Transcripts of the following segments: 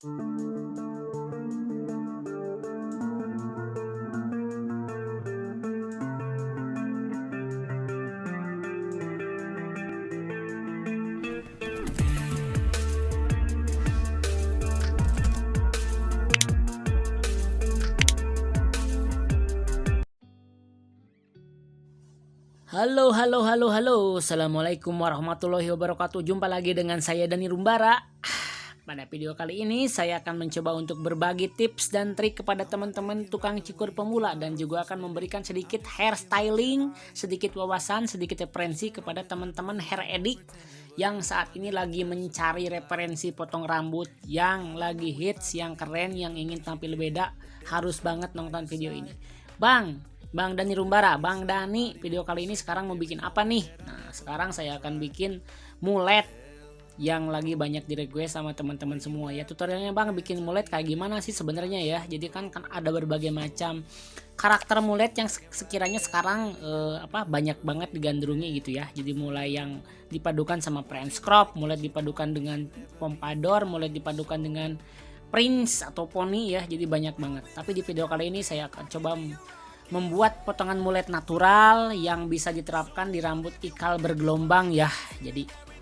Halo, halo, halo, halo. Assalamualaikum warahmatullahi wabarakatuh. Jumpa lagi dengan saya Dani Rumbara. Pada video kali ini saya akan mencoba untuk berbagi tips dan trik kepada teman-teman tukang cukur pemula, dan juga akan memberikan sedikit hairstyling, sedikit wawasan, sedikit referensi kepada teman-teman hair edit yang saat ini lagi mencari referensi potong rambut yang lagi hits, yang keren, yang ingin tampil beda. Harus banget nonton video ini. Bang Dani Rumbara, Bang Dani, video kali ini sekarang mau bikin apa nih? Nah, sekarang saya akan bikin mulet yang lagi banyak di request sama teman-teman semua ya. Tutorialnya Bang, bikin mulet kayak gimana sih sebenarnya ya? Jadi kan ada berbagai macam karakter mulet yang sekiranya sekarang banyak banget digandrungi gitu ya. Jadi mulai yang dipadukan sama French crop, mulet dipadukan dengan pompadour, mulet dipadukan dengan prince atau poni ya. Jadi banyak banget. Tapi di video kali ini saya akan coba membuat potongan mulet natural yang bisa diterapkan di rambut ikal bergelombang ya. Jadi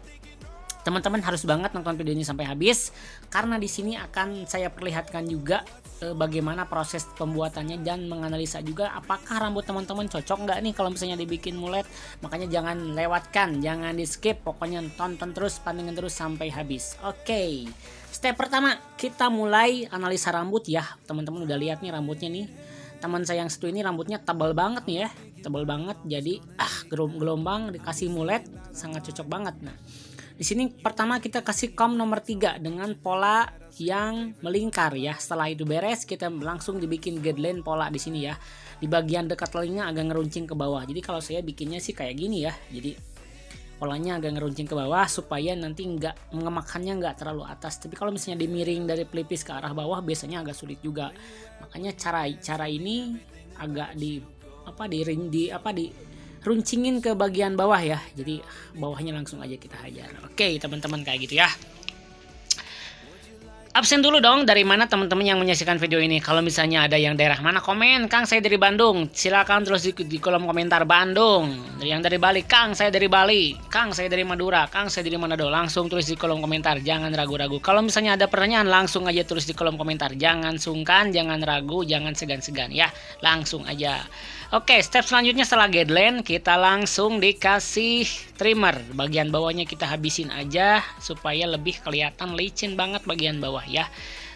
teman-teman harus banget nonton video ini sampai habis, karena di sini akan saya perlihatkan juga bagaimana proses pembuatannya dan menganalisa juga apakah rambut teman-teman cocok nggak nih kalau misalnya dibikin mulet. Makanya jangan lewatkan, jangan di skip, pokoknya tonton terus, pantengin terus sampai habis. Oke, step pertama kita mulai analisa rambut ya. Teman-teman udah lihat nih rambutnya nih. Teman saya yang satu ini rambutnya tebal banget nih ya, tebal banget. Jadi gelombang dikasih mulet sangat cocok banget. Nah, di sini pertama kita kasih comb nomor 3 dengan pola yang melingkar ya. Setelah itu beres, kita langsung dibikin guideline pola di sini ya. Di bagian dekat telinga agak ngeruncing ke bawah. Jadi kalau saya bikinnya sih kayak gini ya. Jadi polanya agak ngeruncing ke bawah supaya nanti mengemakannya nggak terlalu atas. Tapi kalau misalnya dimiring dari pelipis ke arah bawah biasanya agak sulit juga. Makanya cara ini agak diruncingin ke bagian bawah ya. Jadi bawahnya langsung aja kita hajar. Oke teman-teman, kayak gitu ya. Absen dulu dong, dari mana teman-teman yang menyaksikan video ini. Kalau misalnya ada yang daerah mana, komen, Kang saya dari Bandung. Silakan terus di kolom komentar Bandung. Yang dari Bali, Kang saya dari Bali. Kang saya dari Madura, Kang saya dari Manado. Langsung tulis di kolom komentar, jangan ragu-ragu. Kalau misalnya ada pertanyaan, langsung aja tulis di kolom komentar. Jangan sungkan, jangan ragu, jangan segan-segan ya. Langsung aja. Oke, step selanjutnya setelah guideline, kita langsung dikasih trimmer. Bagian bawahnya kita habisin aja supaya lebih kelihatan licin banget bagian bawah ya.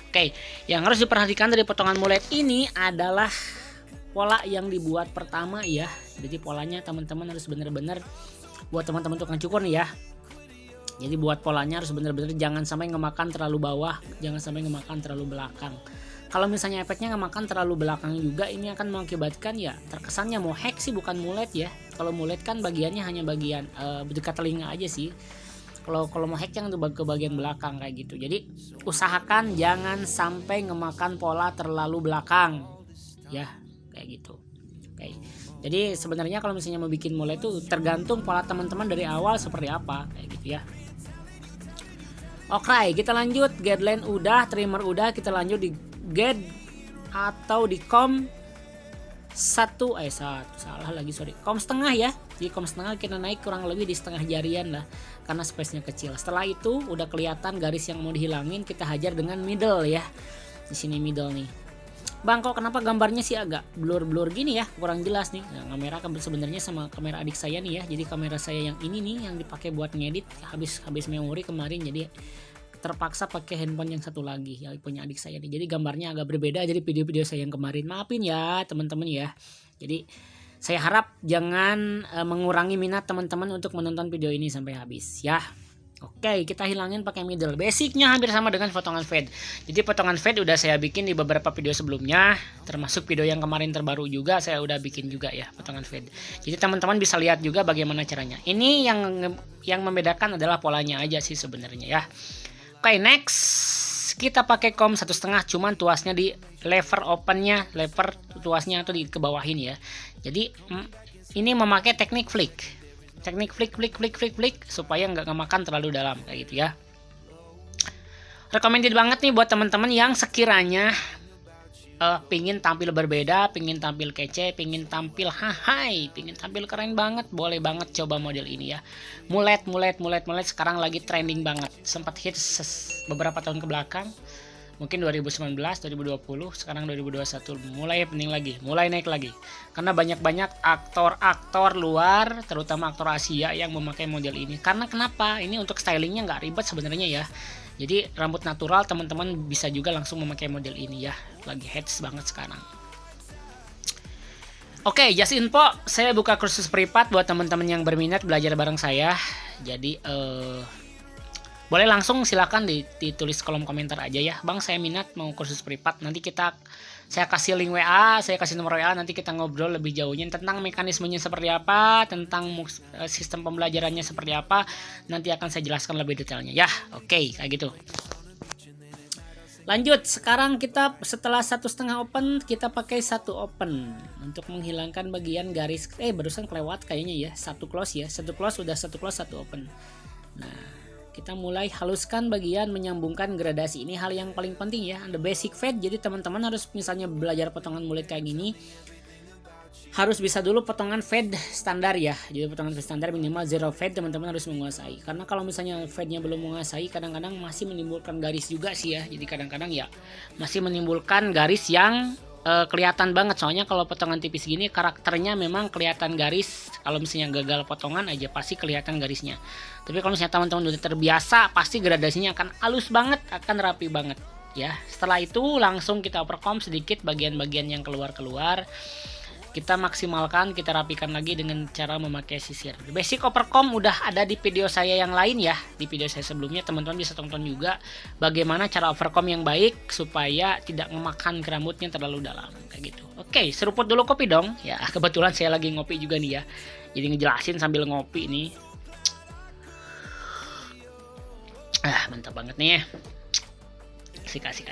Oke, yang harus diperhatikan dari potongan mulet ini adalah pola yang dibuat pertama ya. Jadi polanya teman-teman harus bener-bener buat teman-teman tukang cukur nih ya. Jadi buat polanya harus bener-bener jangan sampai ngemakan terlalu bawah, jangan sampai ngemakan terlalu belakang. Kalau misalnya efeknya ngemakan terlalu belakang juga, ini akan mengakibatkan ya terkesannya mau hack sih, bukan mulet ya. Kalau mulet kan bagiannya hanya bagian dekat telinga aja sih. Kalau mau hack jangan ke bagian belakang kayak gitu. Jadi usahakan jangan sampai ngemakan pola terlalu belakang ya, kayak gitu. Oke. Jadi sebenarnya kalau misalnya mau bikin mulet itu tergantung pola teman-teman dari awal seperti apa kayak gitu ya. Oke, kita lanjut. Guideline udah, trimmer udah, kita lanjut di guide atau di comb comb setengah ya. Jadi comb setengah kita naik kurang lebih di setengah jarian lah, karena space nya kecil. Setelah itu udah kelihatan garis yang mau dihilangin, kita hajar dengan middle ya. Di sini middle nih. Bang, kok kenapa gambarnya sih agak blur gini ya, kurang jelas nih. Nah, kamera sebenarnya sama kamera adik saya nih ya. Jadi kamera saya yang ini nih yang dipakai buat ngedit habis memori kemarin, jadi terpaksa pakai handphone yang satu lagi yang punya adik saya nih. Jadi gambarnya agak berbeda jadi video-video saya yang kemarin. Maafin ya teman-teman ya. Jadi saya harap jangan mengurangi minat teman-teman untuk menonton video ini sampai habis ya. Oke, kita hilangin pakai middle. Basicnya hampir sama dengan potongan fade. Jadi potongan fade udah saya bikin di beberapa video sebelumnya, termasuk video yang kemarin terbaru juga saya udah bikin juga ya potongan fade. Jadi teman-teman bisa lihat juga bagaimana caranya. Ini yang membedakan adalah polanya aja sih sebenarnya ya. Oke, next kita pakai comb 1,5, cuman tuasnya di lever opennya, lever tuasnya atau di kebawahin ya. Jadi ini memakai teknik flick supaya nggak ngemakan terlalu dalam kayak gitu ya. recommended banget nih buat teman-teman yang sekiranya pingin tampil berbeda, pingin tampil kece, pingin tampil hai, pingin tampil keren banget, boleh banget coba model ini ya. Mulet sekarang lagi trending banget. Sempat hits beberapa tahun ke belakang, mungkin 2019, 2020, sekarang 2021 mulai penting lagi, mulai naik lagi. Karena banyak aktor-aktor luar, terutama aktor Asia yang memakai model ini. Karena kenapa? Ini untuk stylingnya nggak ribet sebenarnya ya. Jadi rambut natural teman-teman bisa juga langsung memakai model ini ya. Lagi hits banget sekarang. Oke, just info, saya buka kursus privat buat teman-teman yang berminat belajar bareng saya. Jadi boleh langsung silakan ditulis kolom komentar aja ya. Bang, saya minat mau kursus privat. Nanti saya kasih link WA, saya kasih nomor WA, nanti kita ngobrol lebih jauhnya tentang mekanismenya seperti apa, tentang sistem pembelajarannya seperti apa. Nanti akan saya jelaskan lebih detailnya ya. Oke, kayak gitu. Lanjut, sekarang kita setelah 1,5 open, kita pakai 1 open untuk menghilangkan bagian garis. Barusan kelewat kayaknya ya, 1 close ya. 1 close udah 1 close 1 open. Nah, kita mulai haluskan bagian menyambungkan gradasi. Ini hal yang paling penting ya, the basic fade. Jadi teman-teman harus misalnya belajar potongan mulut kayak gini, harus bisa dulu potongan fade standar ya. Jadi potongan fade standar minimal 0 fade teman-teman harus menguasai. Karena kalau misalnya fade-nya belum menguasai, kadang-kadang masih menimbulkan garis juga sih ya. Jadi kadang-kadang ya masih menimbulkan garis yang kelihatan banget. Soalnya kalau potongan tipis gini karakternya memang kelihatan garis. Kalau misalnya gagal potongan aja pasti kelihatan garisnya. Tapi kalau misalnya teman-teman udah terbiasa, pasti gradasinya akan halus banget, akan rapi banget ya. Setelah itu langsung kita overcomb sedikit bagian-bagian yang keluar-keluar. Kita maksimalkan, kita rapikan lagi dengan cara memakai sisir. Basic overcomb udah ada di video saya yang lain ya. Di video saya sebelumnya teman-teman bisa tonton juga bagaimana cara overcomb yang baik supaya tidak memakan ke rambutnya terlalu dalam kayak gitu. Oke, seruput dulu kopi dong. Ya, kebetulan saya lagi ngopi juga nih ya. Jadi ngejelasin sambil ngopi nih. Mantap banget nih ya. Asik.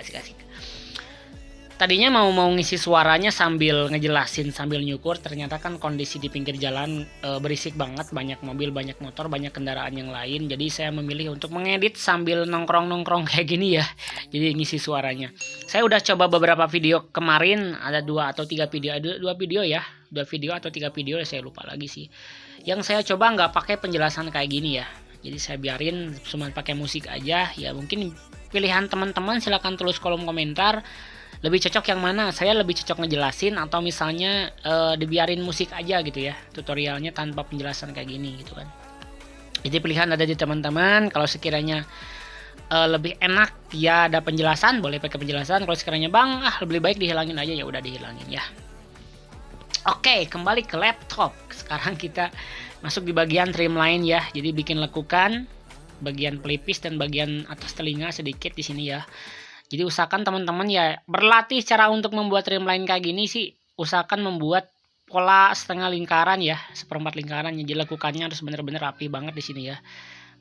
Tadinya mau ngisi suaranya sambil ngejelasin sambil nyukur, ternyata kan kondisi di pinggir jalan berisik banget, banyak mobil, banyak motor, banyak kendaraan yang lain. Jadi saya memilih untuk mengedit sambil nongkrong kayak gini ya. Jadi ngisi suaranya. Saya udah coba beberapa video kemarin, ada 2 atau 3 video, ada 2 video ya, 2 video atau 3 video, saya lupa lagi sih. Yang saya coba nggak pakai penjelasan kayak gini ya. Jadi saya biarin cuma pakai musik aja. Ya mungkin pilihan teman-teman, silahkan tulis kolom komentar. Lebih cocok yang mana? Saya lebih cocok ngejelasin atau misalnya dibiarin musik aja gitu ya, tutorialnya tanpa penjelasan kayak gini gitu kan. Jadi pilihan ada di teman-teman. Kalau sekiranya lebih enak ya ada penjelasan, boleh pakai penjelasan. Kalau sekiranya bang lebih baik dihilangin aja, ya udah dihilangin ya. Oke, kembali ke laptop. Sekarang kita masuk di bagian trimline ya. Jadi bikin lekukan bagian pelipis dan bagian atas telinga sedikit di sini ya. Jadi usahakan teman-teman ya berlatih cara untuk membuat trimline kayak gini sih. Usahakan membuat pola setengah lingkaran ya, seperempat lingkaran. Jadi lekukannya harus bener-bener rapi banget di sini ya.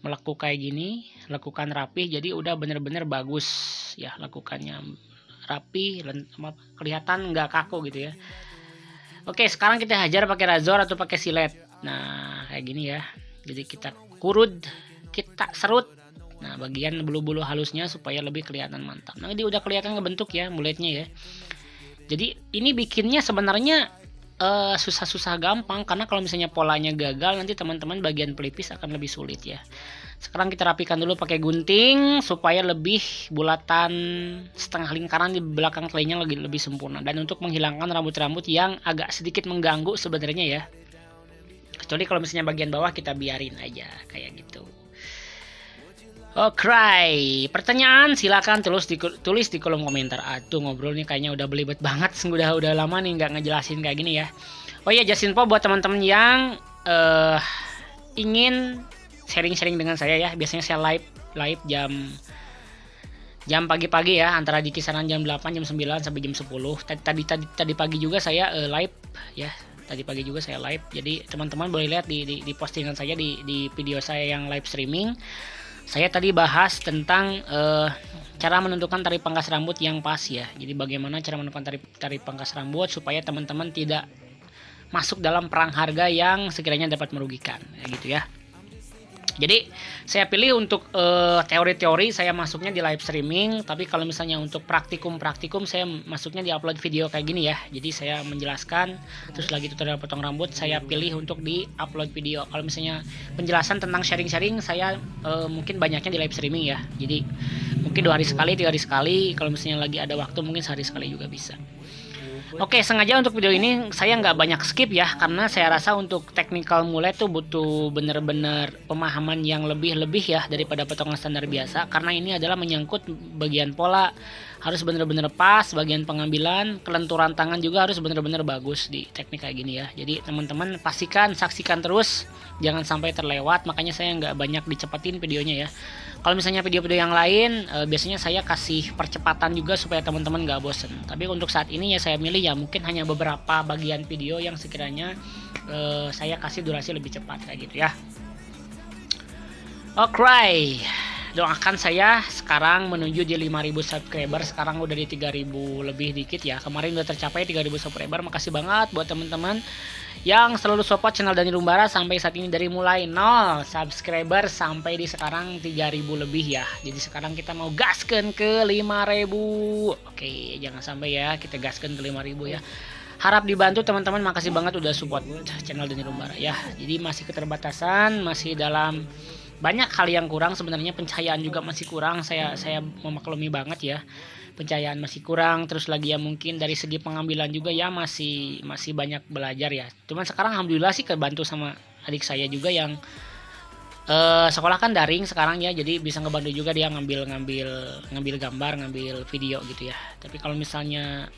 Melekuk kayak gini, lekukan rapi. Jadi udah bener-bener bagus ya, lekukannya rapi, kelihatan nggak kaku gitu ya. Oke, sekarang kita hajar pakai razor atau pakai silet. Nah kayak gini ya. Jadi kita kurut, kita serut. Nah bagian bulu-bulu halusnya supaya lebih kelihatan mantap. Nah ini udah kelihatan ngebentuk ya mulutnya ya. Jadi ini bikinnya sebenarnya susah-susah gampang, karena kalau misalnya polanya gagal nanti teman-teman bagian pelipis akan lebih sulit ya. Sekarang kita rapikan dulu pakai gunting supaya lebih bulatan setengah lingkaran di belakang telinganya lebih sempurna, dan untuk menghilangkan rambut-rambut yang agak sedikit mengganggu sebenarnya ya. Kecuali kalau misalnya bagian bawah kita biarin aja kayak gitu. Oke, pertanyaan silakan tulis di kolom komentar. Aduh ngobrolnya kayaknya udah belibet banget, udah lama nih nggak ngejelasin kayak gini ya. Oh iya, just info buat teman-teman yang ingin sharing-sharing dengan saya ya. Biasanya saya live jam pagi-pagi ya, antara di kisaran jam 8, jam 9 sampai jam 10. Tadi pagi juga saya live ya. Tadi pagi juga saya live. Jadi teman-teman boleh lihat di postingan saya di video saya yang live streaming. Saya tadi bahas tentang cara menentukan tarik pangkas rambut yang pas ya. Jadi bagaimana cara menentukan tarik pangkas rambut supaya teman-teman tidak masuk dalam perang harga yang sekiranya dapat merugikan, ya gitu ya. Jadi saya pilih untuk teori-teori saya masuknya di live streaming, tapi kalau misalnya untuk praktikum saya masuknya di upload video kayak gini ya. Jadi saya menjelaskan, terus lagi tutorial potong rambut saya pilih untuk di upload video. Kalau misalnya penjelasan tentang sharing-sharing saya mungkin banyaknya di live streaming ya. Jadi mungkin 2 hari sekali, 3 hari sekali. Kalau misalnya lagi ada waktu mungkin sehari sekali juga bisa. Oke, sengaja untuk video ini saya nggak banyak skip ya, karena saya rasa untuk technical mulai tuh butuh bener-bener pemahaman yang lebih ya daripada potongan standar biasa, karena ini adalah menyangkut bagian pola harus bener-bener pas, bagian pengambilan, kelenturan tangan juga harus bener-bener bagus di teknik kayak gini ya. Jadi teman-teman pastikan saksikan terus, jangan sampai terlewat, makanya saya nggak banyak dicepetin videonya ya. Kalau misalnya video-video yang lain biasanya saya kasih percepatan juga supaya teman-teman nggak bosen. Tapi untuk saat ini ya saya milih ya mungkin hanya beberapa bagian video yang sekiranya saya kasih durasi lebih cepat kayak gitu ya. Oke, doakan saya sekarang menuju di 5.000 subscriber. Sekarang udah di 3.000 lebih dikit ya. Kemarin udah tercapai 3.000 subscriber. Makasih banget buat teman-teman yang selalu support channel Dani Rumbara sampai saat ini, dari mulai 0 subscriber sampai di sekarang 3.000 lebih ya. Jadi sekarang kita mau gaskan ke 5.000. Oke, jangan sampai ya kita gaskan ke 5.000 ya. Harap dibantu teman-teman, makasih banget udah support channel Dani Rumbara ya. Jadi masih keterbatasan, masih dalam banyak hal yang kurang sebenarnya, pencahayaan juga masih kurang. Saya memaklumi banget ya, pencahayaan masih kurang, terus lagi ya mungkin dari segi pengambilan juga ya masih banyak belajar ya. Cuman sekarang alhamdulillah sih kebantu sama adik saya juga yang sekolah kan daring sekarang ya, jadi bisa ngebantu juga dia ngambil gambar, ngambil video gitu ya. Tapi kalau misalnya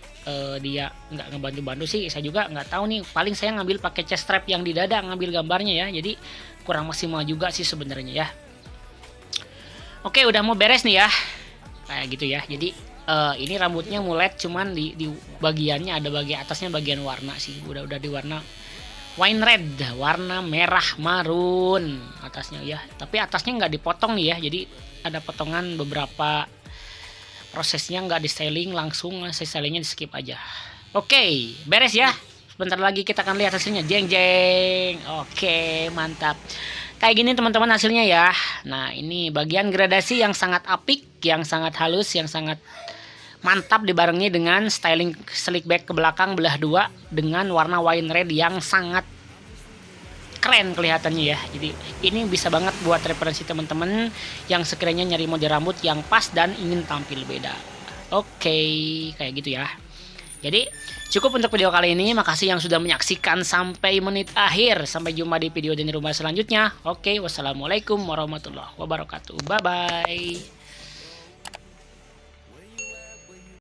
dia nggak ngebantu sih, saya juga nggak tahu nih, paling saya ngambil pakai chest strap yang di dada ngambil gambarnya ya, jadi kurang maksimal juga sih sebenarnya ya. Oke, udah mau beres nih ya kayak gitu ya. Jadi ini rambutnya mulet, cuman di bagiannya ada bagian atasnya bagian warna sih, udah di warna wine red, warna merah marun atasnya ya. Tapi atasnya nggak dipotong nih ya, jadi ada potongan beberapa, prosesnya nggak di styling langsung, stylingnya di skip aja. Oke, beres ya. Sebentar lagi kita akan lihat hasilnya, jeng jeng. Oke, mantap. Kayak gini teman-teman hasilnya ya. Nah, ini bagian gradasi yang sangat apik, yang sangat halus, yang sangat mantap, dibarengi dengan styling slick back ke belakang belah 2 dengan warna wine red yang sangat keren kelihatannya ya. Jadi ini bisa banget buat referensi teman-teman yang sekiranya nyari model rambut yang pas dan ingin tampil beda. Oke, kayak gitu ya. Jadi cukup untuk video kali ini. Makasih yang sudah menyaksikan sampai menit akhir. Sampai jumpa di video Dani Rumbara selanjutnya. Oke, wassalamualaikum warahmatullahi wabarakatuh. Bye bye.